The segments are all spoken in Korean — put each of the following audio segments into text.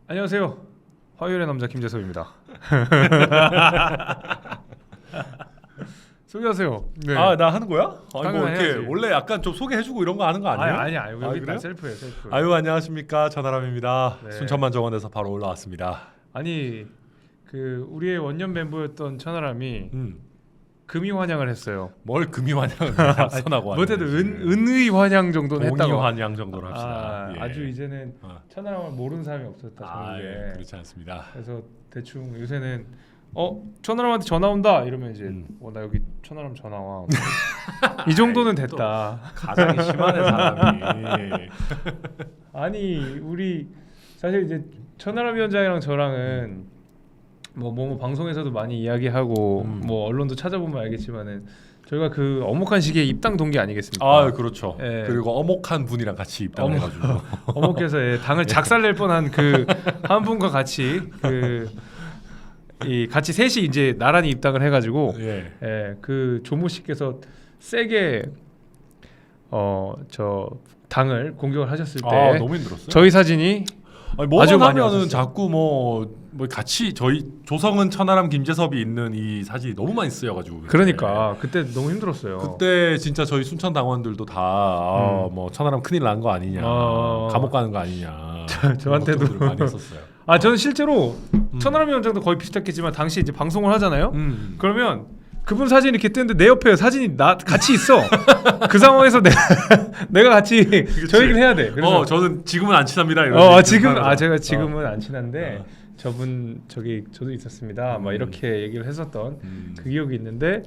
안녕하세요. 화요일의 남자 김재섭입니다. 소개하세요. 네. 아, 나 하는 거야? 아니 뭐 이렇게 해야지. 원래 약간 좀 소개해주고 이런 거 하는 거 아니에요? 아니야. 여기 그래? 셀프예요, 셀프. 아유, 안녕하십니까, 전하람입니다. 네. 순천만 정원에서 바로 올라왔습니다. 아니 그 우리의 원년 멤버였던 천하람이 금이 환영을 했어요. 뭘 금이 환영을 합선하고 못해도 은의 환영 정도는 공이 했다고. 환영 정도로 합시다. 예. 아주 이제는 천하람을 모르는 사람이 없었다. 예, 그렇지 않습니다. 그래서 대충 요새는 천하람한테 전화 온다 이러면 이제 나 여기 천하람 전화 와. 이 정도는 됐다. 가장이 심하네 사람이. 아니 우리 사실 이제 천하람 위원장이랑 저랑은 뭐 방송에서도 많이 이야기하고 뭐 언론도 찾아보면 알겠지만은 저희가 그 어목한 시기에 입당 동기 아니겠습니까? 아, 그렇죠. 예. 그리고 어목한 분이랑 같이 입당해가지고 어목해서 당을 작살낼 뻔한 그 한 분과 같이 같이 셋이 이제 나란히 입당을 해가지고 그 조모 씨께서 세게 저 당을 공격을 하셨을 때 너무 힘들었어요. 저희 사진이 아주 많이 하면은 왔었어요. 자꾸 뭐 같이 저희 조성은 천하람 김재섭이 있는 이 사진이 너무 많이 쓰여가지고 그러니까 그때 너무 힘들었어요. 그때 진짜 저희 순천 당원들도 다 뭐 천하람 큰일 난 거 아니냐, 감옥 가는 거 아니냐 저한테도 많이 했었어요. 저는 실제로 천하람 위원장도 거의 비슷했겠지만 당시 이제 방송을 하잖아요. 그러면 그분 사진이 이렇게 뜨는데 내 옆에 사진이 같이 있어. 그 상황에서 내가 같이 저 얘기를 해야 돼. 그래서 저는 지금은 안 친합니다. 제가 지금은 안 친한데 저분 저도 있었습니다. 막 이렇게 얘기를 했었던 그 기억이 있는데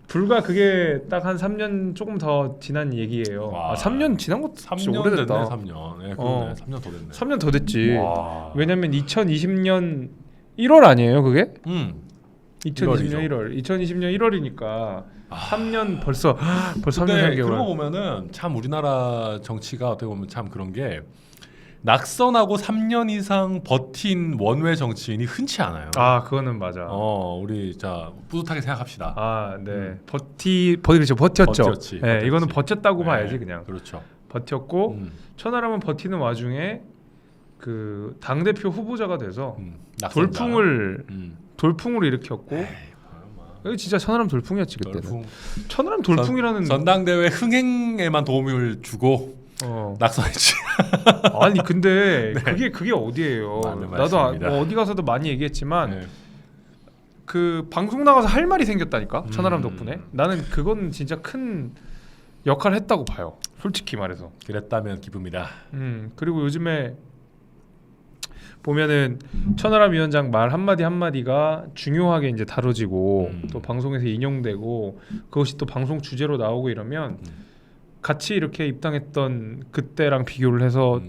불과 그게 딱 한 3년 조금 더 지난 얘기예요. 3년 지난 것도 3년 오래됐다. 됐네. 3년. 네, 그러네. 3년 더 됐네. 3년 더 됐지. 와. 왜냐면 2020년 1월 아니에요, 그게? 1월이죠. 2020년 1월이니까 3년 벌써 3년 근데 3개월. 그런 거 보면은 참 우리나라 정치가 어떻게 보면 참 그런 게 낙선하고 3년 이상 버틴 원외 정치인이 흔치 않아요. 그거는 맞아. 우리 자 뿌듯하게 생각합시다. 네. 그렇죠. 버텼죠. 버텼지. 네, 이거는 버텼다고 봐야지 그냥. 그렇죠. 버텼고 천하람은 버티는 와중에 그 당 대표 후보자가 돼서 돌풍을 일으켰고. 이거 진짜 천하람 돌풍이었지 그때는. 천하람 돌풍이라는 전당대회 흥행에만 도움을 주고 낙선했지. 아니 근데 그게 어디예요? 맞는 나도 말씀입니다. 어디 가서도 많이 얘기했지만 그 방송 나가서 할 말이 생겼다니까. 천하람 덕분에. 나는 그건 진짜 큰 역할을 했다고 봐요. 솔직히 말해서. 그랬다면 기쁩니다. 그리고 요즘에 보면은 천하람 위원장 말 한마디 한마디가 중요하게 이제 다뤄지고 또 방송에서 인용되고 그것이 또 방송 주제로 나오고 이러면 같이 이렇게 입당했던 그때랑 비교를 해서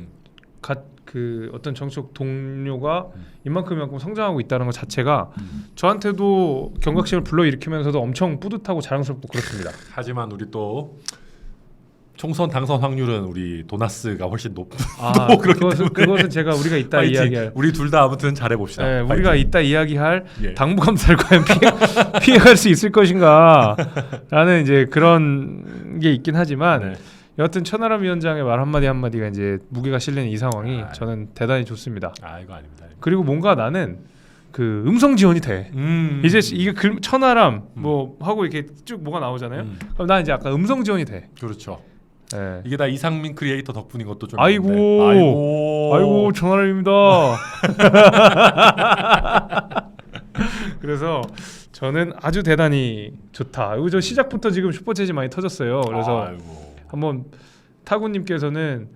그 어떤 정치적 동료가 이만큼 성장하고 있다는 것 자체가 저한테도 경각심을 불러일으키면서도 엄청 뿌듯하고 자랑스럽고 그렇습니다. 하지만 우리 또 총선 당선 확률은 우리 도나스가 훨씬 높고 그것은 우리가 이따 이야기할. 우리 둘 다 아무튼 잘해봅시다. 네, 우리가 이따 이야기할 당무감사를 과연 피해갈 수 있을 것인가 라는 이제 그런 게 있긴 하지만 여하튼 천하람 위원장의 말 한마디 한마디가 이제 무게가 실리는 이 상황이 저는 대단히 좋습니다. 이거 아닙니다. 그리고 뭔가 나는 그 음성 지원이 돼. 이제 이게 천하람 뭐 하고 이렇게 쭉 뭐가 나오잖아요. 그럼 난 이제 아까 음성 지원이 돼. 그렇죠. 네. 이게 다 이상민 크리에이터 덕분인 것도 좀 아이고 전하람입니다. 그래서 저는 아주 대단히 좋다. 이거 저 시작부터 지금 슈퍼챗이 많이 터졌어요. 그래서 한번 타구님께서는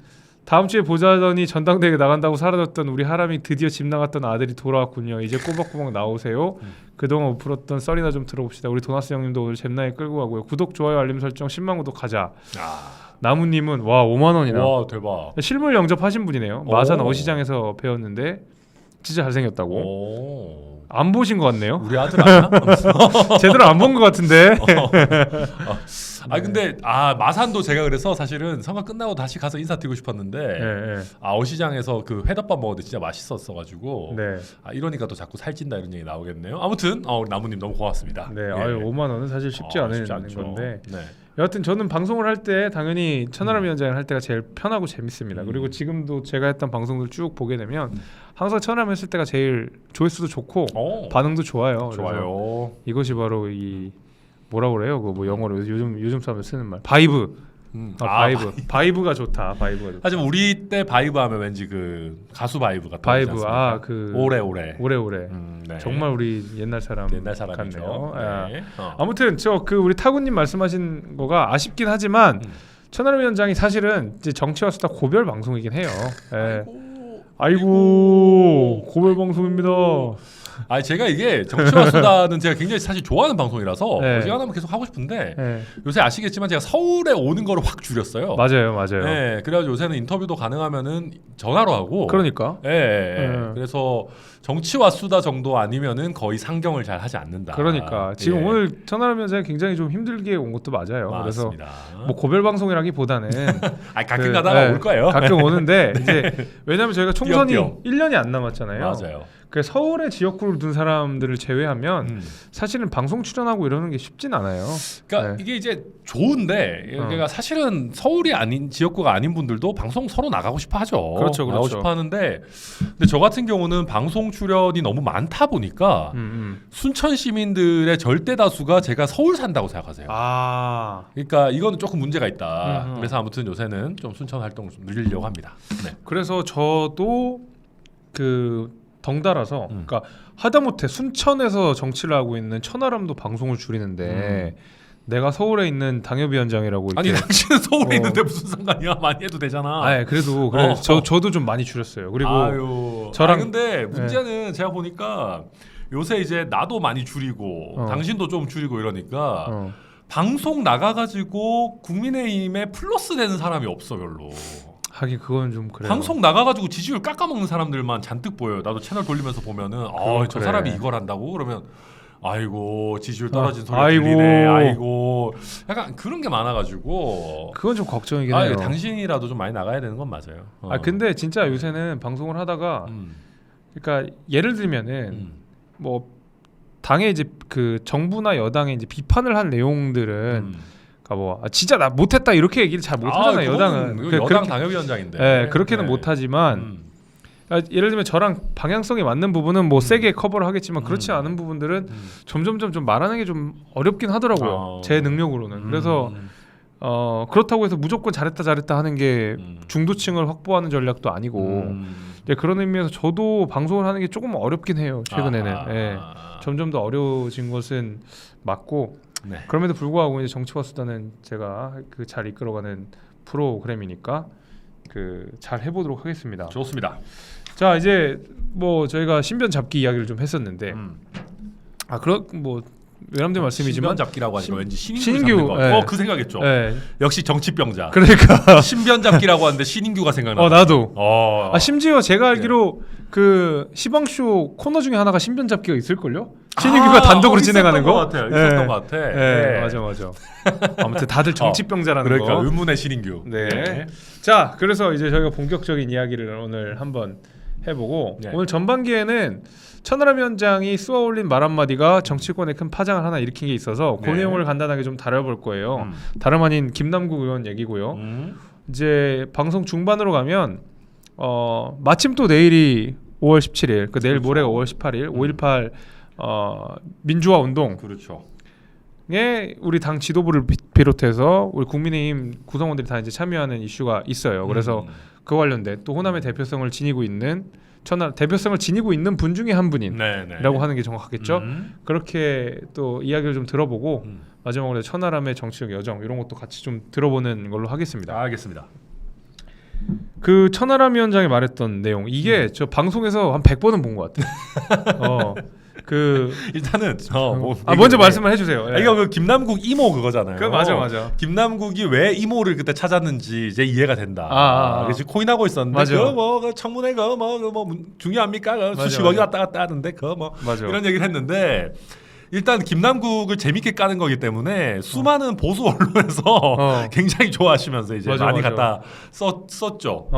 다음 주에 보자더니 전당대회 나간다고 사라졌던 우리 하람이 드디어 집 나갔던 아들이 돌아왔군요. 이제 꼬박꼬박 나오세요. 그동안 못 풀었던 썰이나 좀 들어봅시다. 우리 도나스 형님도 오늘 잼나게 끌고 가고요. 구독, 좋아요, 알림 설정 10만 구독 가자. 나무님은 5만 원이나. 와 대박. 실물 영접하신 분이네요. 마산 어시장에서 배웠는데 진짜 잘생겼다고. 안 보신 것 같네요. 우리 아들 아니야? 제대로 안 본 것 같은데. 근데 마산도 제가 그래서 사실은 선거 끝나고 다시 가서 인사드리고 싶었는데 어시장에서 그 회덮밥 먹었는데 진짜 맛있었어가지고 이러니까 또 자꾸 살찐다 이런 얘기 나오겠네요. 아무튼 우리 나무님 너무 고맙습니다. 네, 5만 원은 사실 쉽지 않은 건데 여하튼 저는 방송을 할 때 당연히 천하람 위원장을 할 때가 제일 편하고 재밌습니다. 그리고 지금도 제가 했던 방송들 쭉 보게 되면 항상 천하람 했을 때가 제일 조회수도 좋고 반응도 좋아요. 좋아요. 이것이 바로 이 뭐라 그래요? 그 뭐 영어로 요즘 사람들 쓰는 말 바이브. 바이브가 좋다. 바이브가 좋다. 하지만 우리 때 바이브 하면 왠지 그 가수 바이브 같은 바이브 그 오래오래. 네. 정말 우리 옛날 사람이죠. 같네요. 네. 아무튼 그 우리 타구님 말씀하신 거가 아쉽긴 하지만 천하람 위원장이 사실은 이제 정치와 수다 고별 방송이긴 해요. 네. 아이고 고별 방송입니다. 아 제가 이게 정치와 수다는 제가 굉장히 사실 좋아하는 방송이라서 네. 어지간하면 계속 하고 싶은데 네. 요새 아시겠지만 제가 서울에 오는 거를 확 줄였어요. 맞아요. 네, 그래가지고 요새는 인터뷰도 가능하면은 전화로 하고. 그러니까. 그래서 정치와 수다 정도 아니면은 거의 상경을 잘 하지 않는다. 그러니까 지금 오늘 천하람 위원장이 굉장히 좀 힘들게 온 것도 맞아요. 맞습니다. 그래서 뭐 고별 방송이라기보다는 가끔 가다가 올 거예요. 가끔 오는데 이제 왜냐면 저희가 총선이 띄엄띄엄. 1년이 안 남았잖아요. 맞아요. 그 서울의 지역구를 둔 사람들을 제외하면 사실은 방송 출연하고 이러는 게 쉽진 않아요. 그러니까 이게 이제 좋은데 그러니까 사실은 서울이 아닌 지역구가 아닌 분들도 방송 서로 나가고 싶어 하죠. 그렇죠. 나가고 싶어 하는데 근데 저 같은 경우는 방송 출연이 너무 많다 보니까 순천 시민들의 절대 다수가 제가 서울 산다고 생각하세요. 그러니까 이거는 조금 문제가 있다. 그래서 아무튼 요새는 좀 순천 활동을 좀 늘리려고 합니다. 네. 그래서 저도 덩달아서 그러니까 하다못해 순천에서 정치를 하고 있는 천하람도 방송을 줄이는데 내가 서울에 있는 당협위원장이라고 아니 당신은 서울에 있는데 무슨 상관이야? 많이 해도 되잖아. 그래도 저도 좀 많이 줄였어요. 그리고 저랑 근데 문제는 제가 보니까 요새 이제 나도 많이 줄이고 당신도 좀 줄이고 이러니까 방송 나가가지고 국민의힘에 플러스 되는 사람이 없어 별로. 하긴 그건 좀 그래요. 방송 나가가지고 지지율 깎아먹는 사람들만 잔뜩 보여요. 나도 채널 돌리면서 보면은 저 사람이 이걸 한다고 그러면 아이고 지지율 떨어진 소리 들리네. 아이고 약간 그런 게 많아가지고 그건 좀 걱정이긴 해요. 당신이라도 좀 많이 나가야 되는 건 맞아요. 근데 진짜 요새는 방송을 하다가 그러니까 예를 들면은 뭐 당의 이제 그 정부나 여당의 이제 비판을 한 내용들은 그러니까 뭐 진짜 나 못했다 이렇게 얘기를 잘 못하잖아요. 여당은 여당 당협위원장인데. 그렇게는 못하지만 예를 들면 저랑 방향성이 맞는 부분은 뭐 세게 커버를 하겠지만 그렇지 않은 부분들은 점점점 좀 말하는 게 좀 어렵긴 하더라고요. 제 능력으로는. 그래서 그렇다고 해서 무조건 잘했다 하는 게 중도층을 확보하는 전략도 아니고 그런 의미에서 저도 방송을 하는 게 조금 어렵긴 해요. 최근에는 점점 더 어려워진 것은 맞고 그럼에도 불구하고 이제 정치와 수다는 제가 잘 이끌어가는 프로그램이니까 잘 해보도록 하겠습니다. 좋습니다. 자 이제 뭐 저희가 신변 잡기 이야기를 좀 했었는데 뭐 외람된 말씀이지만 신변 잡기라고 하니까 왠지 신인규 그 생각했죠. 역시 정치병자. 그러니까 신변 잡기라고 하는데 신인규가 생각나. 나도. 심지어 제가 알기로 그 시방쇼 코너 중에 하나가 신변 잡기가 있을걸요? 신인규가 단독으로 진행하는 거? 있었던 것 같아. 맞아. 아무튼 다들 정치병자라는 거. 그러니까 의문의 신인규. 네. 자, 그래서 이제 저희가 본격적인 이야기를 오늘 한번 해보고 오늘 전반기에는 천하람 위원장이 쏘아올린 말 한마디가 정치권에 큰 파장을 하나 일으킨 게 있어서 그 내용을 간단하게 좀 다뤄볼 거예요. 다름 아닌 김남국 의원 얘기고요. 이제 방송 중반으로 가면 마침 또 내일이 5월 17일, 내일 모레가 5월 18일, 5.18 민주화 운동. 그렇죠. 에 우리 당 지도부를 비롯해서 우리 국민의힘 구성원들이 다 이제 참여하는 이슈가 있어요. 그래서 그 관련된 또 호남의 대표성을 지니고 있는 분 중에 한 분이라고 하는 게 정확하겠죠. 그렇게 또 이야기를 좀 들어보고 마지막으로 천하람의 정치적 여정 이런 것도 같이 좀 들어보는 걸로 하겠습니다. 알겠습니다. 그 천하람 위원장이 말했던 내용 이게 저 방송에서 한 100번은 본 것 같아요. 일단은 먼저 말씀을 해주세요. 이거 그 김남국 이모 그거잖아요. 맞아. 김남국이 왜 이모를 그때 찾았는지 이제 이해가 된다. 그래서 코인하고 있었는데 그 청문회 중요합니까? 수십억이 왔다 갔다 하는데 이런 얘기를 했는데 일단 김남국을 재밌게 까는 거기 때문에 수많은 보수 언론에서 굉장히 좋아하시면서 이제 많이 갖다 썼죠.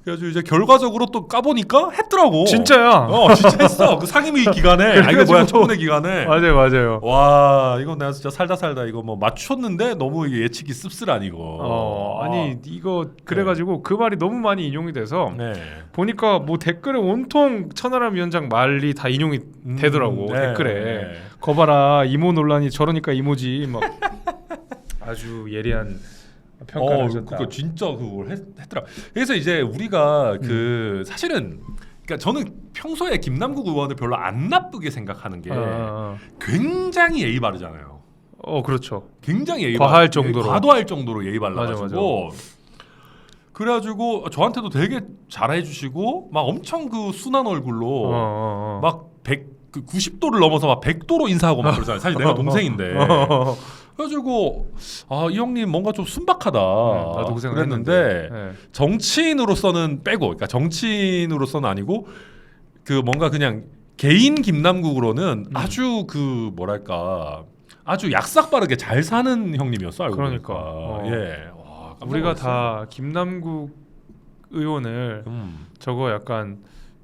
그래가지고 이제 결과적으로 또 까보니까 했더라고. 진짜야. 진짜 했어. 그 상임위 기간에. 이거 뭐야 청문회 기간에. 맞아요. 와 이거 내가 진짜 살다 이거 뭐 맞췄는데 너무 예측이 씁쓸하니고. 아니 이거 그래가지고 그 말이 너무 많이 인용이 돼서 네. 보니까 뭐 댓글에 온통 천하람 위원장 말이 다 인용이 되더라고. 댓글에. 거봐라 이모 논란이 저러니까 이모지 막 아주 예리한 평가를 하셨다. 그거 진짜 그걸 했더라. 그래서 이제 우리가 그 사실은 그러니까 저는 평소에 김남국 의원을 별로 안 나쁘게 생각하는 게 굉장히 예의 바르잖아요. 그렇죠. 굉장히 예의 과할 정도로 과도할 정도로 예의 발라가지고 맞아. 그래가지고 저한테도 되게 잘해주시고 막 엄청 그 순한 얼굴로 막 90도를 넘어서 막 100도로 인사하고 막 그러잖아요. 사실 내가 동생인데. 그래가지고 이 형님 뭔가 좀 순박하다. 나도 그랬는데 정치인으로서는 빼고, 그러니까 정치인으로서는 아니고 그 뭔가 그냥 개인 김남국으로는 아주 그 뭐랄까 아주 약삭빠르게 잘 사는 형님이었어. 알고 그러니까 와, 우리가 다 김남국 의원을 저거 약간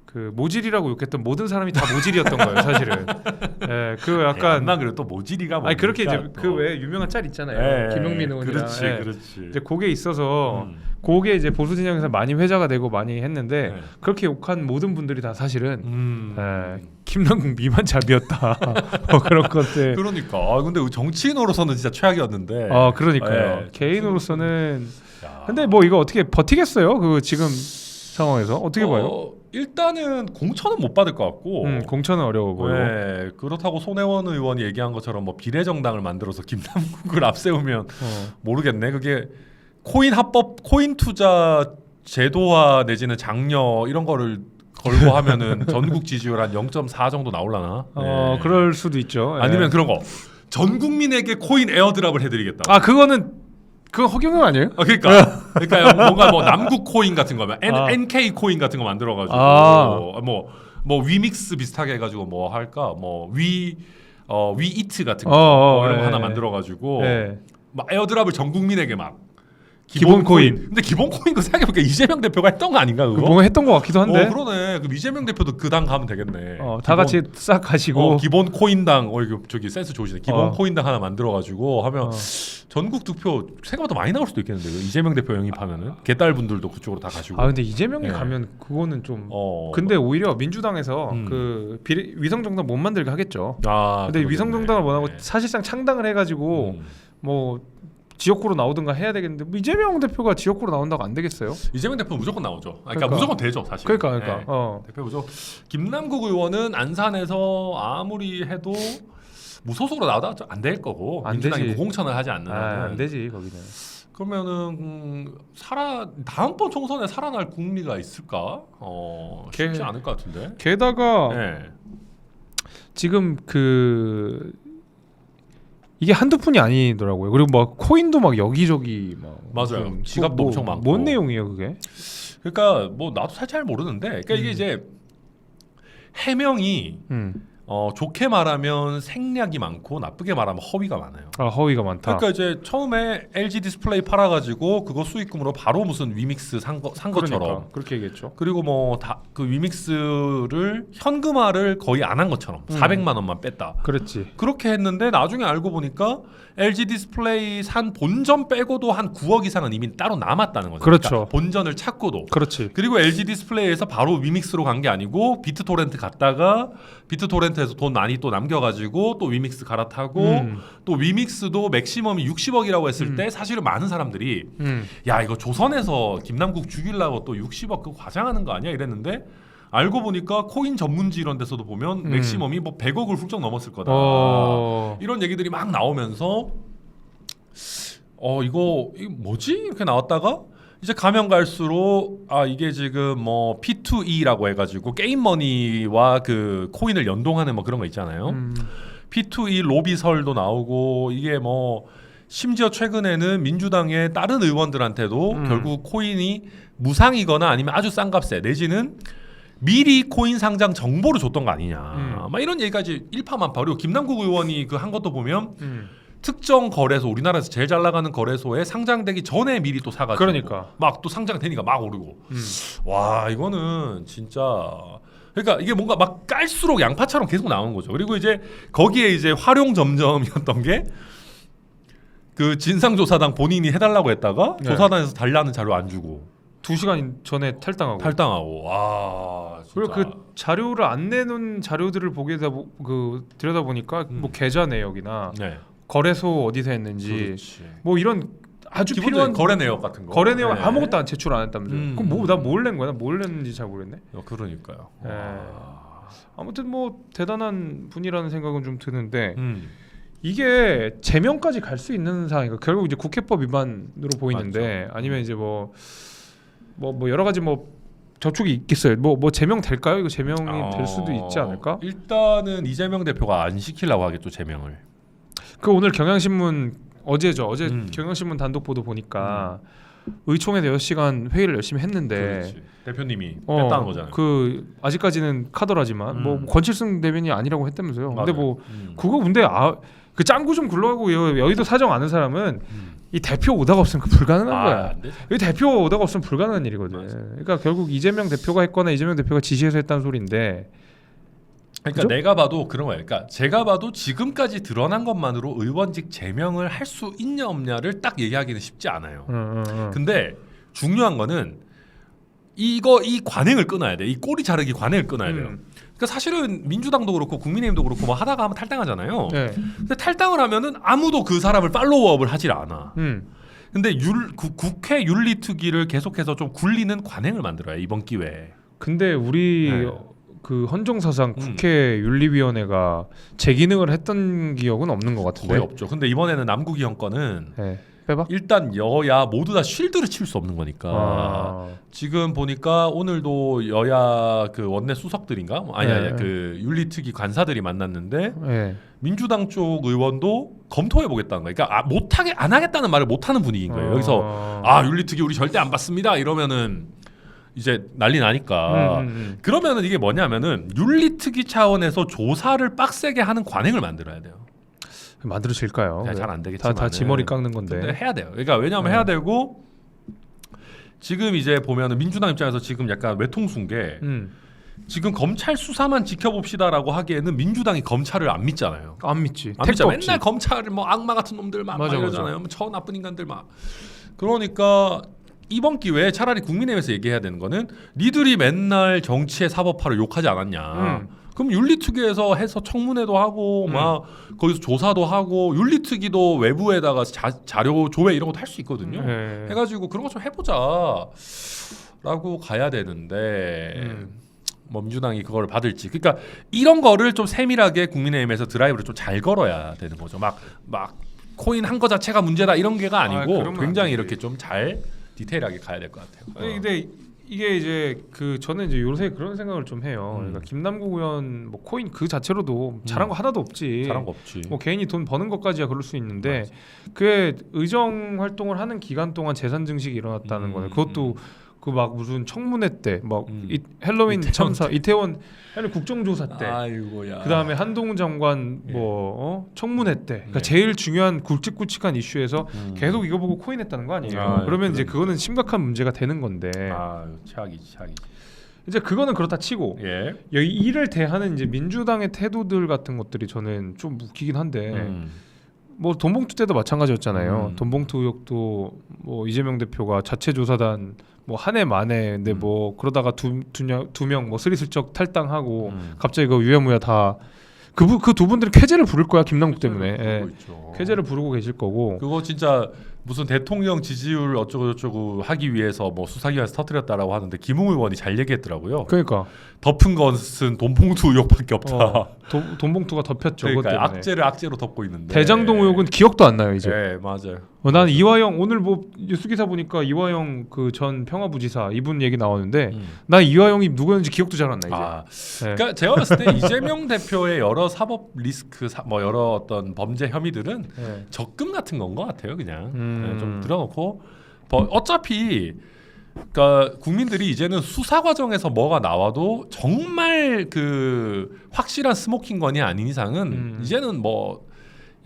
그 모질이라고 욕했던 모든 사람이 다 모질이었던 거예요, 사실은. 그 약간 난 그래 또 모질이가 뭐. 아니 그렇게 이제 그 왜 유명한 짤 있잖아요. 김용민 의원이랑. 그렇지. 이제 그게 있어서 그게 이제 보수 진영에서 많이 회자가 되고 많이 했는데 그렇게 욕한 모든 분들이 다 사실은 김남국 미만잡이었다. 그런 건데. 그러니까. 근데 정치인으로서는 진짜 최악이었는데. 그러니까요. 개인으로서는. 근데 뭐 이거 어떻게 버티겠어요? 그 지금 상황에서 어떻게 봐요? 일단은 공천은 못 받을 것 같고 공천은 어려워 보여. 그렇다고 손혜원 의원이 얘기한 것처럼 뭐 비례정당을 만들어서 김남국을 앞세우면 모르겠네. 그게 코인 합법, 코인 투자 제도화 내지는 장려 이런 거를 걸고 하면은 전국 지지율 한 0.4 정도 나올라나? 그럴 수도 있죠. 아니면 그런 거. 전 국민에게 코인 에어드랍을 해드리겠다. 그건 허경영 아니에요? 그러니까 뭔가 뭐 남국 코인 같은 거면 NK 코인 같은 거 만들어가지고 뭐 위믹스 비슷하게 해가지고 뭐 할까 뭐 위이트 같은 거 이런 거 하나 만들어가지고 막 에어드랍을 전 국민에게 막 기본 코인. 근데 기본 코인 그 생각해보니까 이재명 대표가 했던 거 아닌가 그거? 뭔가 했던 것 같기도 한데. 그러네. 그럼 이재명 대표도 그 당 가면 되겠네. 다 같이 싹 가시고. 기본 코인당 저기 센스 좋으시네. 기본 코인당 하나 만들어가지고 하면 전국 득표 생각보다 많이 나올 수도 있겠는데 이재명 대표 영입하면은 개딸 분들도 그쪽으로 다 가시고. 근데 이재명이 가면 그거는 좀. 근데 오히려 민주당에서 그 위성 정당 못 만들게 하겠죠. 근데 위성 정당을 원하고 사실상 창당을 해가지고 뭐. 지역구로 나오든가 해야 되겠는데 뭐 이재명 대표가 지역구로 나온다고 안 되겠어요? 이재명 대표 무조건 나오죠. 그러니까 무조건 되죠, 사실. 그러니까. 대표 무조건. 김남국 의원은 안산에서 아무리 해도 무소속으로 나오다 안 될 거고 민주당이 무공천을 하지 않는 한은 안 되지 거기는. 그러면은 다음번 총선에 살아날 국리가 있을까? 쉽지 않을 것 같은데. 게다가 지금 이게 한두 푼이 아니더라고요. 그리고 막 코인도 막 여기저기 막 맞아요. 지갑도 엄청 많고. 뭔 내용이에요 그게? 그러니까 뭐 나도 살짝 잘 모르는데, 그러니까 이게 이제 해명이 좋게 말하면 생략이 많고 나쁘게 말하면 허위가 많아요. 허위가 많다. 그러니까 이제 처음에 LG 디스플레이 팔아가지고 그거 수익금으로 바로 무슨 위믹스 산 것처럼 그렇게 얘기했죠. 그리고 뭐 그 위믹스를 현금화를 거의 안 한 것처럼 400만 원만 뺐다. 그렇지. 그렇게 했는데 나중에 알고 보니까 LG 디스플레이 산 본전 빼고도 한 9억 이상은 이미 따로 남았다는 거죠. 그렇죠. 그러니까 본전을 찾고도. 그렇지. 그리고 LG 디스플레이에서 바로 위믹스로 간 게 아니고 비트토렌트 갔다가 비트토렌트에서 돈 많이 또 남겨가지고 또 위믹스 갈아타고 또 위믹스도 맥시멈이 60억이라고 했을 때 사실은 많은 사람들이 야 이거 조선에서 김남국 죽이려고 또 60억 그거 과장하는 거 아니야 이랬는데 알고 보니까 코인 전문지 이런 데서도 보면 맥시멈이 뭐 100억을 훌쩍 넘었을 거다. 이런 얘기들이 막 나오면서 이거 뭐지? 이렇게 나왔다가 이제 가면 갈수록 이게 지금 뭐 P2E라고 해가지고 게임머니와 그 코인을 연동하는 뭐 그런 거 있잖아요. P2E 로비설도 나오고 이게 뭐 심지어 최근에는 민주당의 다른 의원들한테도 결국 코인이 무상이거나 아니면 아주 싼 값에 내지는 미리 코인 상장 정보를 줬던 거 아니냐. 막 이런 얘기까지 일파만파. 그리고 김남국 의원이 그 한 것도 보면 특정 거래소 우리나라에서 제일 잘 나가는 거래소에 상장되기 전에 미리 또 사가지고 그러니까 막 또 상장되니까 막 오르고 와 이거는 진짜 그러니까 이게 뭔가 막 깔수록 양파처럼 계속 나오는 거죠. 그리고 이제 거기에 이제 활용 점점이었던 게 그 진상조사당 본인이 해달라고 했다가 네. 조사단에서 달라는 자료 안 주고 2시간 전에 탈당하고 와 진짜. 그리고 그 자료를 안 내놓은 자료들을 들여다 보니까 뭐 계좌 내역이나 네. 거래소 어디서 했는지 그렇지. 뭐 이런 아주 필요한 거래 내역 같은 거. 거래 내역 네. 아무것도 안 제출 안 했다면서요. 그럼 뭐 나 뭘 낸 거야? 뭘 냈는지 잘 모르겠네. 그러니까요. 네. 아무튼 뭐 대단한 분이라는 생각은 좀 드는데 이게 제명까지 갈 수 있는 상황이니까 결국 이제 국회법 위반으로 보이는데 맞죠. 아니면 이제 뭐 여러 가지 뭐 저촉이 있겠어요. 뭐 제명 될까요? 이거 제명이 될 수도 있지 않을까? 일단은 이재명 대표가 안 시키려고 하겠죠 제명을. 그 오늘 경향신문 어제 경향신문 단독 보도 보니까 의총에서 6시간 회의를 열심히 했는데 그렇지. 대표님이 뺐다는 거잖아요. 그 아직까지는 카더라지만 뭐 권칠승 대변인이 아니라고 했다면서요. 맞아요. 근데 뭐 그거 근데 그 짱구 좀 굴러가고 여의도 사정 아는 사람은 이 대표 오다가 없으면 불가능한 거야. 이 대표 오다가 없으면 불가능한 일이거든. 맞아. 그러니까 결국 이재명 대표가 했거나 이재명 대표가 지시해서 했다는 소리인데. 그러니까 그죠? 내가 봐도 그런 거예요. 그러니까 제가 봐도 지금까지 드러난 것만으로 의원직 제명을 할 수 있냐 없냐를 딱 얘기하기는 쉽지 않아요. 근데 중요한 거는 이 관행을 끊어야 돼. 이 꼬리 자르기 관행을 끊어야 돼요. 그러니까 사실은 민주당도 그렇고 국민의힘도 그렇고 뭐 하다가 하면 탈당하잖아요. 네. 근데 탈당을 하면은 아무도 그 사람을 팔로우업을 하질 않아. 근데 국회 윤리특위를 계속해서 좀 굴리는 관행을 만들어요 이번 기회에. 근데 우리 네. 그 헌정사상 국회 윤리위원회가 제 기능을 했던 기억은 없는 것 같은데. 거의 없죠. 근데 이번에는 남국이 형건은 네. 빼봐. 일단 여야 모두 다 쉴드를 칠 수 없는 거니까 지금 보니까 오늘도 여야 그 원내 수석들인가 아니 그 윤리특위 관사들이 만났는데 네. 민주당 쪽 의원도 검토해 보겠다는 거예요. 그러니까 못하게 안 하겠다는 말을 못하는 분위기인 거예요. 여기서 윤리특위 우리 절대 안 받습니다 이러면은 이제 난리 나니까 그러면은 이게 뭐냐면은 윤리특위 차원에서 조사를 빡세게 하는 관행을 만들어야 돼요. 만들어질까요? 잘 안 되겠지만 다 지머리 깎는 건데. 근데 해야 돼요. 그러니까 왜냐하면 해야 되고 지금 이제 보면은 민주당 입장에서 지금 약간 외통수인 게 지금 검찰 수사만 지켜봅시다라고 하기에는 민주당이 검찰을 안 믿잖아요. 안 믿지. 안 믿잖아. 맨날 검찰을 뭐 악마 같은 놈들 막 이러잖아요. 뭐 저 나쁜 인간들 막. 그러니까 이번 기회에 차라리 국민의힘에서 얘기해야 되는 거는 니들이 맨날 정치의 사법화를 욕하지 않았냐. 그럼 윤리특위에서 해서 청문회도 하고 막 거기서 조사도 하고 윤리특위도 외부에다가 자료 조회 이런 것도 할 수 있거든요. 해가지고 그런 거 좀 해보자라고 가야 되는데 뭐 민주당이 그걸 받을지. 그러니까 이런 거를 좀 세밀하게 국민의힘에서 드라이브를 좀 잘 걸어야 되는 거죠. 막 코인 한 거 자체가 문제다 이런 게가 아니고 굉장히 이렇게 좀 잘 디테일하게 가야 될 것 같아요. 아니, 근데 이게 이제 저는 이제 요새 그런 생각을 좀 해요. 그러니까 김남국 의원 뭐 코인 그 자체로도 잘한 거 하나도 없지. 잘한 거 없지. 뭐 개인이 돈 버는 것까지야 그럴 수 있는데 맞아. 그게 의정 활동을 하는 기간 동안 재산 증식이 일어났다는 거네. 그것도 그 막 무슨 청문회 때 막 헬로윈 참사 이태원 국정조사 때 아이고야. 그다음에 한동훈 장관 청문회 때 그러니까 제일 중요한 굵직굵직한 이슈에서 계속 이거 보고 코인했다는 거 아니에요. 그러면 이제 그거는 심각한 문제가 되는 건데 최악이지. 이제 그거는 그렇다 치고 여기 이를 대하는 이제 민주당의 태도들 같은 것들이 저는 좀 웃기긴 한데 뭐 돈봉투 때도 마찬가지였잖아요. 돈봉투 의혹도 뭐 이재명 대표가 자체 조사단 뭐 한 해 만에 근데 뭐 그러다가 두 명 뭐 스리슬쩍 탈당하고 갑자기 그 유야무야 다 그 두 분들이 쾌재를 부를 거야 김남국 때문에. 쾌재를 부르고 계실 거고. 그거 진짜 무슨 대통령 지지율 어쩌고 저쩌고 하기 위해서 뭐 수사기관에서 터뜨렸다라고 하는데 김웅 의원이 잘 얘기했더라고요. 그러니까 덮은 것은 돈봉투 의혹밖에 없다. 돈봉투가 덮였죠. 그러니까 악재를 악재로 덮고 있는데. 대장동 의혹은 기억도 안 나요 이제. 네 맞아요. 난 이화영 오늘 뭐 뉴스 기사 보니까 이화영 그 전 평화부지사 이분 얘기 나오는데 나 이화영이 누구였는지 기억도 잘 안 나 이제. 그러니까 제가 봤을 때 이재명 대표의 여러 사법 리스크 뭐 여러 어떤 범죄 혐의들은 적금 같은 건 것 같아요 그냥. 좀 들어놓고 어차피 그러니까 국민들이 이제는 수사 과정에서 뭐가 나와도 정말 그 확실한 스모킹 건이 아닌 이상은 이제는 뭐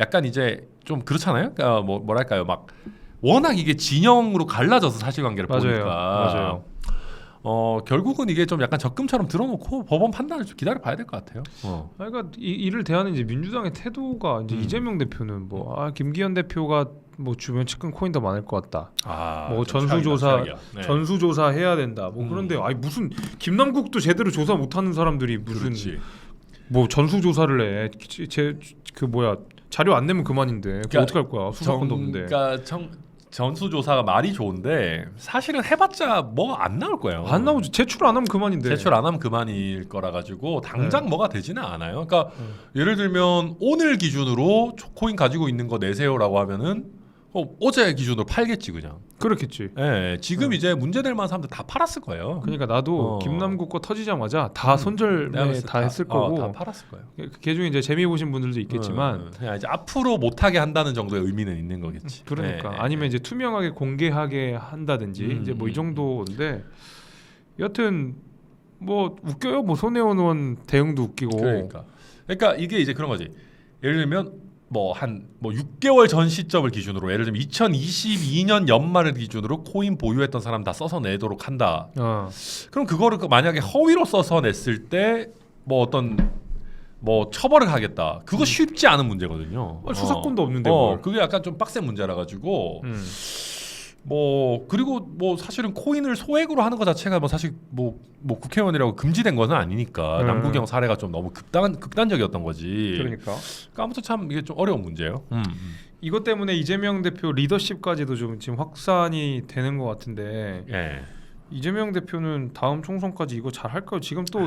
약간 이제 좀 그렇잖아요. 그러니까 뭐랄까요, 막 워낙 이게 진영으로 갈라져서 사실관계를 보니까 맞아요. 결국은 이게 좀 약간 적금처럼 들어놓고 법원 판단을 좀 기다려 봐야 될 것 같아요. 그러니까 이를 대하는 이제 민주당의 태도가 이제 이재명 대표는 김기현 대표가 주변 측근 코인 더 많을 것 같다. 전수조사 해야 된다. 그런데 무슨 김남국도 제대로 조사 못하는 사람들이 무슨 전수조사를 해? 자료 안 내면 그만인데 그거 어떻게 할 거야? 수사권도 없는데. 그러니까 전수조사가 말이 좋은데 사실은 해봤자 안 나올 거예요. 안 나오지. 제출 안 하면 그만인데. 제출 안 하면 그만일 거라 가지고 당장 뭐가 되지는 않아요. 그러니까 예를 들면 오늘 기준으로 코인 가지고 있는 거 내세요라고 하면은 어제 기준으로 팔겠지 그냥. 그렇겠지. 네, 지금 이제 문제될 만한 사람들 다 팔았을 거예요. 그러니까 나도 김남국 거 터지자마자 다 손절매 다 했을 거고 다 팔았을 거예요. 그중에 이제 재미 보신 분들도 있겠지만 그냥 이제 앞으로 못하게 한다는 정도의 의미는 있는 거겠지. 그러니까 아니면 이제 투명하게 공개하게 한다든지 이제 이 정도인데 여튼 웃겨요. 손혜원 의원 대응도 웃기고. 그러니까 이게 이제 그런 거지. 예를 들면 6개월 전 시점을 기준으로 예를 들면 2022년 연말을 기준으로 코인 보유했던 사람 다 써서 내도록 한다. 그럼 그거를 만약에 허위로 써서 냈을 때 처벌을 하겠다. 그거 쉽지 않은 문제거든요. 수사권도 없는데 그게 약간 좀 빡센 문제라 가지고 그리고 사실은 코인을 소액으로 하는 것 자체가 사실 국회의원이라고 금지된 것은 아니니까 남국영 사례가 좀 너무 극단적이었던 거지. 그러니까 아무튼 참 이게 좀 어려운 문제예요. 이것 때문에 이재명 대표 리더십까지도 좀 지금 확산이 되는 것 같은데 이재명 대표는 다음 총선까지 이거 잘 할까요? 지금 또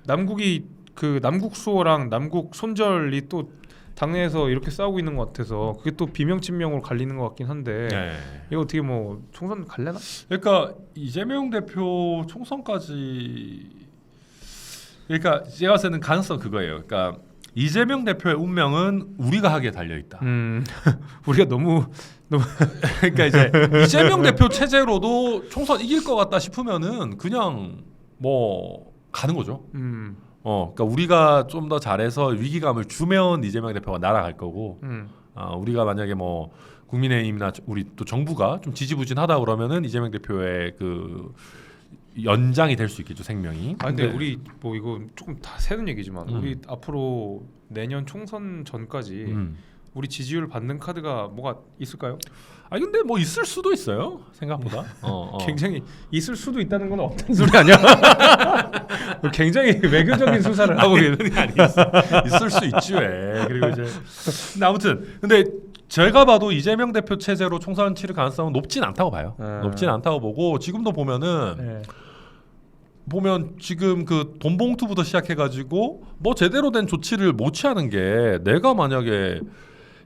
남국이 남국 수호랑 남국 손절이 또 당내에서 이렇게 싸우고 있는 것 같아서 그게 또 비명친명으로 갈리는 것 같긴 한데 이거 어떻게 총선 갈래나? 그러니까 이재명 대표 총선까지 제가 봤을 때는 가능성 그거예요. 그러니까 이재명 대표의 운명은 우리가 하기에 달려 있다. 우리가 너무 그러니까 이제 이재명 대표 체제로도 총선 이길 것 같다 싶으면은 그냥 가는 거죠. 그러니까 우리가 좀 더 잘해서 위기감을 주면 이재명 대표가 날아갈 거고, 우리가 만약에 국민의힘이나 우리 또 정부가 좀 지지부진하다 그러면은 이재명 대표의 그 연장이 될 수 있겠죠, 생명이. 근데 우리 이거 조금 다 새는 얘기지만 우리 앞으로 내년 총선 전까지 우리 지지율 받는 카드가 뭐가 있을까요? 근데 있을 수도 있어요, 생각보다. 굉장히 있을 수도 있다는 건 없다는 소리 아니야? 굉장히 외교적인 수사를 하고 있는 게 아니야. 있을 수 있지 왜. 그리고 이제 근데 아무튼 제가 봐도 이재명 대표 체제로 총선 치를 가능성은 높진 않다고 봐요. 높진 않다고 보고 지금도 보면 지금 그 돈봉투부터 시작해가지고 제대로 된 조치를 못 취하는 게 내가 만약에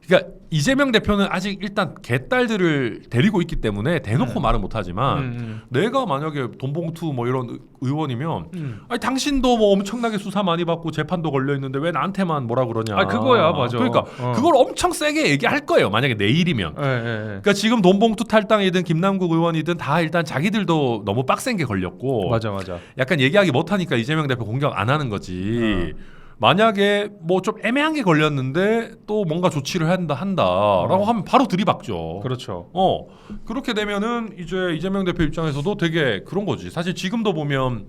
그러니까 이재명 대표는 아직 일단 개딸들을 데리고 있기 때문에 대놓고 말은 못하지만 내가 만약에 돈봉투 이런 의원이면 당신도 당신도 수사 많이 받고 재판도 걸려 있는데 왜 나한테만 뭐라 그러냐. 그거야 맞아. 그러니까 그걸 엄청 세게 얘기할 거예요. 만약에 내일이면. 그러니까 지금 돈봉투 탈당이든 김남국 의원이든 다 일단 자기들도 너무 빡센 게 걸렸고. 맞아. 약간 얘기하기 못하니까 이재명 대표 공격 안 하는 거지. 만약에 좀 애매한 게 걸렸는데 또 뭔가 조치를 한다라고 하면 바로 들이박죠. 그렇죠. 그렇게 되면은 이제 이재명 대표 입장에서도 되게 그런 거지. 사실 지금도 보면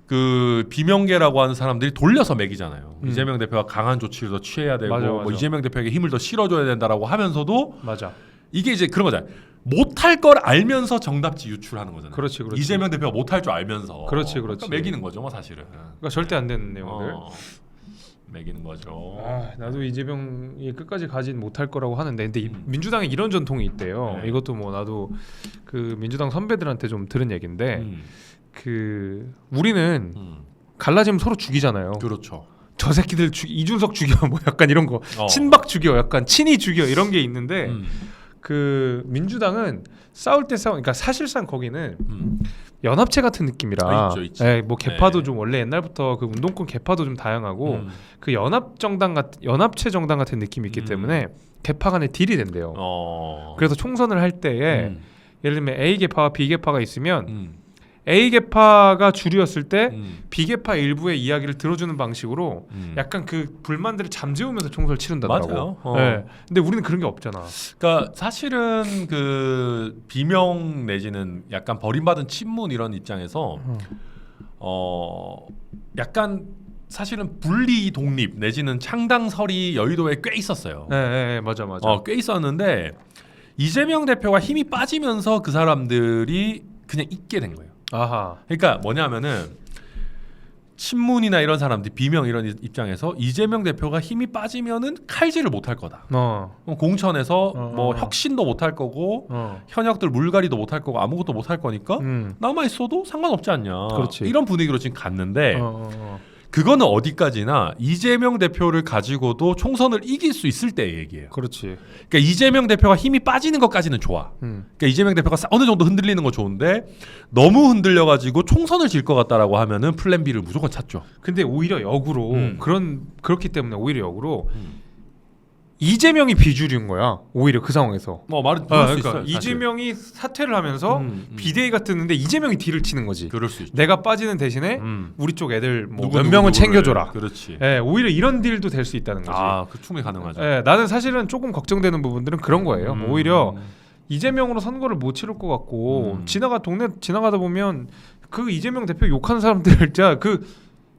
그 비명계라고 하는 사람들이 돌려서 매기잖아요. 이재명 대표가 강한 조치를 더 취해야 되고 맞아. 이재명 대표에게 힘을 더 실어줘야 된다라고 하면서도 맞아. 이게 이제 그런 거잖아요. 못할 걸 알면서 정답지 유출하는 거잖아요. 그렇지. 이재명 대표가 못할 줄 알면서. 그렇지. 그러니까 매기는 거죠, 사실은. 그러니까 절대 안 되는 내용들. 매기는 거죠. 나도 이재명이 끝까지 가진 못할 거라고 하는데, 근데 민주당에 이런 전통이 있대요. 이것도 나도 그 민주당 선배들한테 좀 들은 얘기인데, 우리는 갈라지면 서로 죽이잖아요. 그렇죠. 저 새끼들 이준석 죽여, 약간 이런 거, 친박 죽여, 약간 친이 죽여 이런 게 있는데. 그 민주당은 싸울 때 그러니까 사실상 거기는 연합체 같은 느낌이라 있죠. 개파도 좀 원래 옛날부터 그 운동권 개파도 좀 다양하고 그 연합체 정당 같은 느낌이 있기 때문에 개파 간에 딜이 된대요. 그래서 총선을 할 때에 예를 들면 A 개파와 B 개파가 있으면 A계파가 주류였을 때 B계파 일부의 이야기를 들어주는 방식으로 약간 그 불만들을 잠재우면서 총선을 치른다더라고. 맞아요. 네. 근데 우리는 그런 게 없잖아. 그러니까 사실은 그 비명 내지는 약간 버림받은 친문 이런 입장에서 약간 사실은 분리 독립 내지는 창당설이 여의도에 꽤 있었어요. 네, 맞아. 꽤 있었는데 이재명 대표가 힘이 빠지면서 그 사람들이 그냥 있게 된 거예요. 아하. 그러니까 뭐냐면은 친문이나 이런 사람들 비명 이런 입장에서 이재명 대표가 힘이 빠지면은 칼질을 못할 거다. 공천에서 뭐 혁신도 못할 거고 현역들 물갈이도 못할 거고 아무것도 못할 거니까 남아 있어도 상관없지 않냐. 그렇지. 이런 분위기로 지금 갔는데 그거는 어디까지나 이재명 대표를 가지고도 총선을 이길 수 있을 때의 얘기예요. 그렇지. 그러니까 이재명 대표가 힘이 빠지는 것까지는 좋아. 그러니까 이재명 대표가 어느 정도 흔들리는 거 좋은데 너무 흔들려가지고 총선을 질 것 같다라고 하면은 플랜 B를 무조건 찾죠. 근데 오히려 역으로 그렇기 때문에 오히려 역으로 이재명이 비주류인 거야. 오히려 그 상황에서. 말은 그럴 수 그러니까 있어요. 이재명이 사퇴를 하면서 비대위가 뜨는데 이재명이 딜을 치는 거지. 그럴 수 있죠. 내가 빠지는 대신에 우리 쪽 애들 뭐 몇 누구 명은 챙겨줘라. 그렇지. 예, 오히려 이런 딜도 될 수 있다는 거지. 그 충분히 가능하죠. 예, 나는 사실은 조금 걱정되는 부분들은 그런 거예요. 오히려 이재명으로 선거를 못 치를 것 같고 동네 지나가다 보면 그 이재명 대표 욕하는 사람들 진짜 그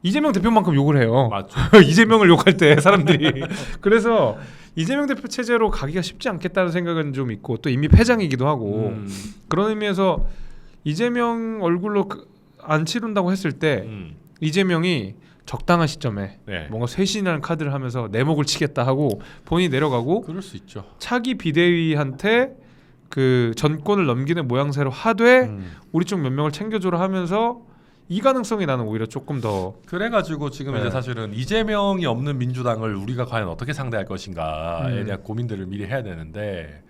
이재명 대표만큼 욕을 해요. 맞죠. 이재명을 욕할 때 사람들이. 그래서 이재명 대표 체제로 가기가 쉽지 않겠다는 생각은 좀 있고 또 이미 패장이기도 하고 그런 의미에서 이재명 얼굴로 안 치른다고 했을 때 이재명이 적당한 시점에 뭔가 쇄신이라는 카드를 하면서 내 목을 치겠다 하고 본인이 내려가고 그럴 수 있죠. 차기 비대위한테 그 전권을 넘기는 모양새로 하되 우리 쪽 몇 명을 챙겨줘라 하면서 이 가능성이 나는 오히려 조금 더 그래가지고 지금 이제 사실은 이재명이 없는 민주당을 우리가 과연 어떻게 상대할 것인가에 대한 고민들을 미리 해야 되는데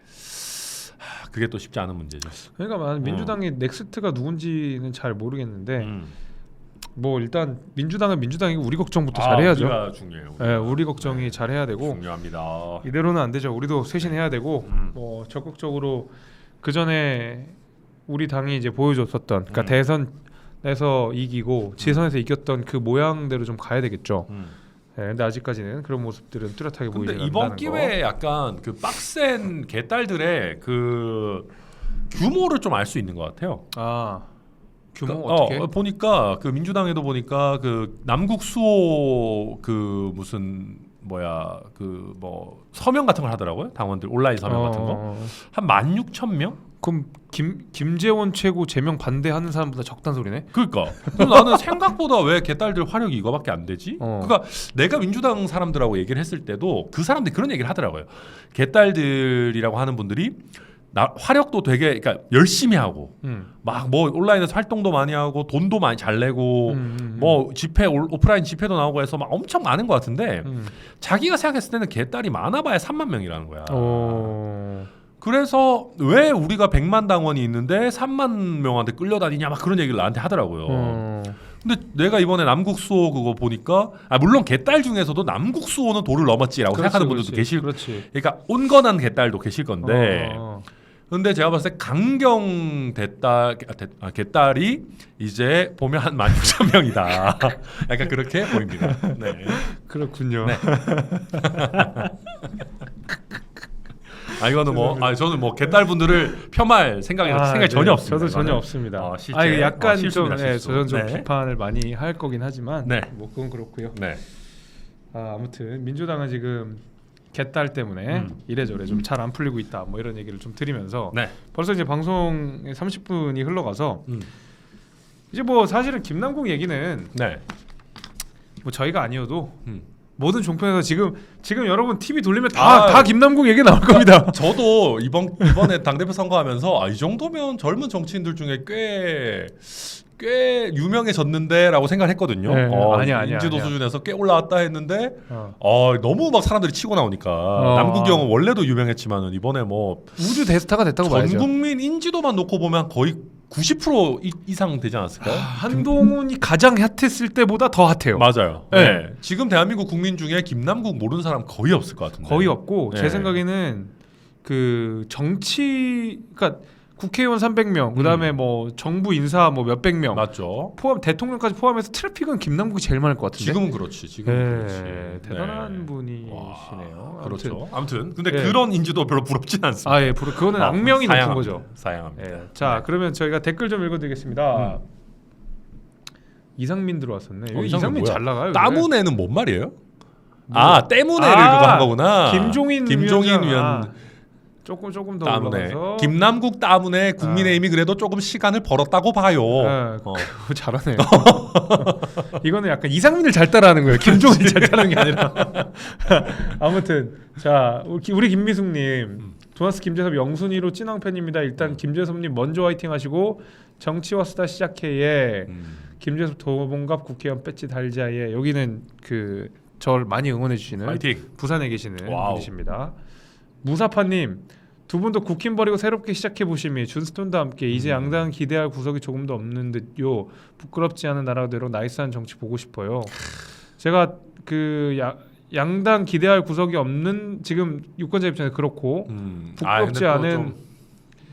그게 또 쉽지 않은 문제죠. 그러니까 민주당의 넥스트가 누군지는 잘 모르겠는데 뭐 일단 민주당은 민주당이고 우리 걱정부터 잘해야죠. 우리가 중요해요. 네, 우리 걱정이 잘해야 되고 중요합니다. 이대로는 안 되죠. 우리도 쇄신해야 되고 뭐 적극적으로 그 전에 우리 당이 이제 보여줬었던 그러니까 대선에서 이기고 지선에서 이겼던 그 모양대로 좀 가야 되겠죠. 네, 근데 아직까지는 그런 모습들은 뚜렷하게 보이지 않는다는 거. 근데 이번 기회에 약간 그 빡센 개딸들의 그 규모를 좀 알 수 있는 것 같아요. 규모 어떻게? 보니까 그 민주당에도 보니까 그 남국 수호 그 무슨 그 뭐 서명 같은 걸 하더라고요. 당원들 온라인 서명 같은 거 한 16,000명? 그럼 김재원 최고 제명 반대하는 사람보다 적단 소리네. 그러니까 나는 생각보다 왜 개딸들 화력이 이거밖에 안 되지? 그러니까 내가 민주당 사람들하고 얘기를 했을 때도 그 사람들이 그런 얘기를 하더라고요. 개딸들이라고 하는 분들이 화력도 되게 그러니까 열심히 하고 막 뭐 온라인에서 활동도 많이 하고 돈도 많이 잘 내고 뭐 집회 오프라인 집회도 나오고 해서 막 엄청 많은 것 같은데 자기가 생각했을 때는 개딸이 많아봐야 3만 명이라는 거야. 그래서 왜 우리가 100만 당원이 있는데 3만 명한테 끌려다니냐 막 그런 얘기를 나한테 하더라고요. 근데 내가 이번에 남국수호 그거 보니까 물론 개딸 중에서도 남국수호는 도를 넘었지라고 생각하는 분들도 계실. 그러니까 온건한 개딸도 계실 건데 근데 제가 봤을 때 강경 개딸이 이제 보면 한 16,000명이다. 약간 그렇게 보입니다. 네. 그렇군요. 네. 이거는 저는 뭐 개딸 분들을 폄할 생각이 전혀 없습니다. 저도 전혀 없습니다. 실제, 약간 좀 저는 좀 비판을 많이 할 거긴 하지만 뭐 그건 그렇고요. 아무튼 민주당은 지금 개딸 때문에 이래저래 좀 잘 안 풀리고 있다. 뭐 이런 얘기를 좀 드리면서 벌써 이제 방송에 30분이 흘러가서 이제 뭐 사실은 김남국 얘기는 뭐 저희가 아니어도 모든 종편에서 지금 여러분 TV 돌리면 다 김남국 얘기 나올 겁니다. 저도 이번에 당대표 선거하면서 이 정도면 젊은 정치인들 중에 꽤 유명해졌는데라고 생각을 했거든요. 아니야. 인지도 수준에서 꽤 올라왔다 했는데 너무 막 사람들이 치고 나오니까 남국이 형은 원래도 유명했지만은 이번에 뭐 우주 대스타가 됐다고 봐야죠. 전 국민 인지도만 놓고 보면 거의 90% 이상 되지 않았을까요? 한동훈이 가장 핫했을 때보다 더 핫해요. 맞아요. 네. 지금 대한민국 국민 중에 김남국 모르는 사람 거의 없을 것 같은데. 거의 없고 제 생각에는 그 정치 그러니까 국회의원 300명, 그다음에 뭐 정부 인사 뭐 몇백 명, 맞죠. 포함 대통령까지 포함해서 트래픽은 김남국이 제일 많을 것 같은데. 지금은 그렇지. 지금은 그렇지. 대단한 분이시네요. 그렇죠. 아무튼 근데 예. 그런 인지도 별로 부럽진 않습니다. 아 예, 그거는 악명이 높은 사양합니다. 거죠. 사양합니다. 예. 자, 그러면 저희가 댓글 좀 읽어드리겠습니다. 음. 이상민 들어왔었네. 여기 이상민 이상민 뭐야? 잘 나가요. 따문에는 뭔 말이에요? 때문에를 그거 한 거구나. 김종인 위원 위원. 조금 더 따문에 올라가서. 김남국 따문에 국민의힘이 그래도 조금 시간을 벌었다고 봐요. 잘하네. 이거는 약간 이상민을 잘 따라하는 거예요. 김종인이 잘 따라하는 게 아니라. 아무튼 자 우리 김미숙님 도나스 김재섭 영순위로 찐왕 팬입니다. 일단 김재섭님 먼저 화이팅하시고 정치와 수다 시작해에 김재섭 도봉갑 국회의원 배지 달자에 여기는 그 저를 많이 응원해 주시는 화이팅. 부산에 계시는 와우. 분이십니다. 무사파님 두 분도 국힘 버리고 새롭게 시작해 보심이 준스톤도 함께 이제 양당 기대할 구석이 조금 더 없는 듯요. 부끄럽지 않은 나라대로 나이스한 정치 보고 싶어요. 제가 그 양당 기대할 구석이 없는 지금 유권자 입장에서 그렇고 부끄럽지 않은.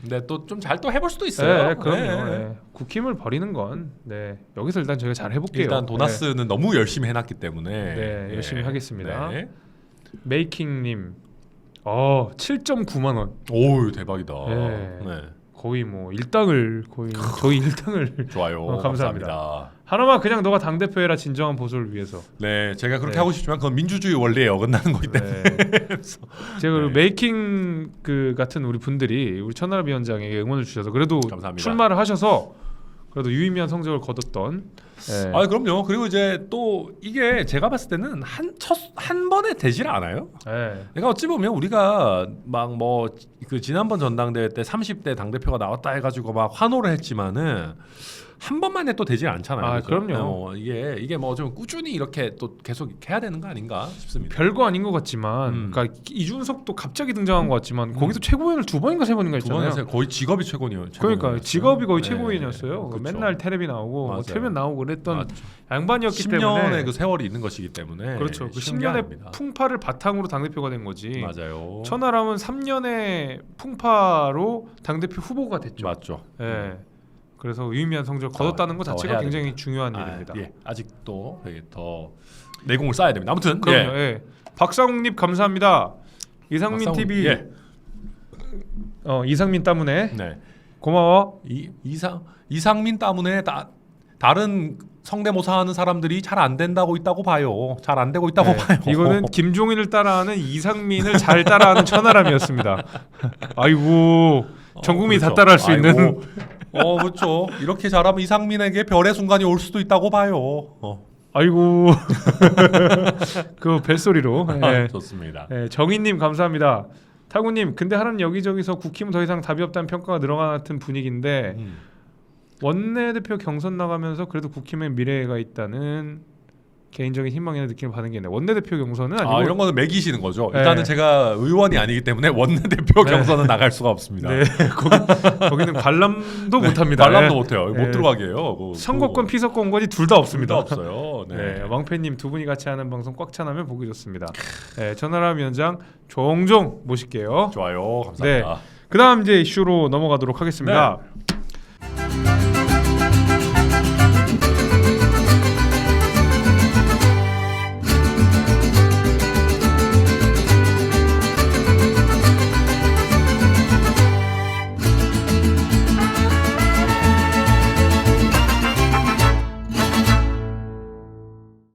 근데 또 좀 잘 또 해볼 수도 있어요. 네, 그럼요. 네. 국힘을 버리는 건 여기서 일단 저희가 잘 해볼게요. 일단 도나스는 너무 열심히 해놨기 때문에 열심히 하겠습니다. 네. 메이킹님 7.9만 원. 오 대박이다. 네. 거의 뭐 일당을 거의 저희 일당을 좋아요. 감사합니다. 하나만 그냥 너가 당 대표해라 진정한 보수를 위해서. 네, 제가 그렇게 하고 싶지만 그건 민주주의 원리에 어긋나는 거기 때문에. 제가 그리고 메이킹 그 같은 우리 분들이 우리 천하람 위원장에게 응원을 주셔서 그래도 감사합니다. 출마를 하셔서 그래도 유의미한 성적을 거뒀던. 네. 그럼요. 그리고 이제 또 이게 제가 봤을 때는 한 번에 되질 않아요. 네. 그러니까 어찌 보면 우리가 막 뭐 그 지난번 전당대회 때 30대 당 대표가 나왔다 해가지고 막 환호를 했지만은 한 번만에 또 되질 않잖아요. 그죠? 그럼요. 이게 뭐 좀 꾸준히 이렇게 또 계속 해야 되는 거 아닌가 싶습니다. 별거 아닌 것 같지만, 그러니까 이준석도 갑자기 등장한 것 같지만 거기서 최고위원을 2번인가 3번인가 했잖아요. 2번 거의 직업이 최고위원이요. 그러니까 직업이 거의 네. 최고위원이었어요. 그렇죠. 맨날 텔레비 나오고 맞아요. 최면 나오고 그랬던 맞죠. 양반이었기 10년의 때문에 그 세월이 있는 것이기 때문에 그렇죠. 그 쉬운 게 10년의 아닙니다. 풍파를 바탕으로 당 대표가 된 거지. 맞아요. 천하람은 3년의 풍파로 당 대표 후보가 됐죠. 맞죠. 예. 그래서 유의미한 성적을 거뒀다는 것 자체가 굉장히 중요한 일입니다. 아직도 더 내공을 쌓아야 됩니다. 아무튼 그럼요. 박상욱님 감사합니다. 이상민 박상욱, TV 이상민 때문에 네. 고마워. 이상민 때문에 다른 성대모사 하는 사람들이 잘 안 된다고 있다고 봐요. 잘 안 되고 있다고 봐요. 이거는 김종인을 따라하는 이상민을 잘 따라하는 천하람이었습니다. 아이고 전 국민이 그렇죠. 다 따라할 수 있는. 그렇죠. 이렇게 잘하면 이상민에게 별의 순간이 올 수도 있다고 봐요. 아이고 그 벨소리로. 좋습니다. 정인님 감사합니다. 타구님 근데 하는 여기저기서 국힘은 더 이상 답이 없다는 평가가 늘어가는 같은 분위기인데 원내대표 경선 나가면서 그래도 국힘에 미래가 있다는 개인적인 희망이나 느낌을 받는 게 있네. 원내대표 경선은 아니고 이런 거는 매기시는 거죠. 일단은 제가 의원이 아니기 때문에 원내대표 경선은 나갈 수가 없습니다. 네, 거기는 관람도 못합니다. 관람도 못해요. 못 들어가게 해요. 선거권, 피선권까지 둘 다 없습니다. 둘 다 없어요. 왕팬님 두 분이 같이 하는 방송 꽉 차나면 보기 좋습니다. 천하람 위원장 종종 모실게요. 좋아요. 감사합니다. 그다음 이제 이슈로 넘어가도록 하겠습니다.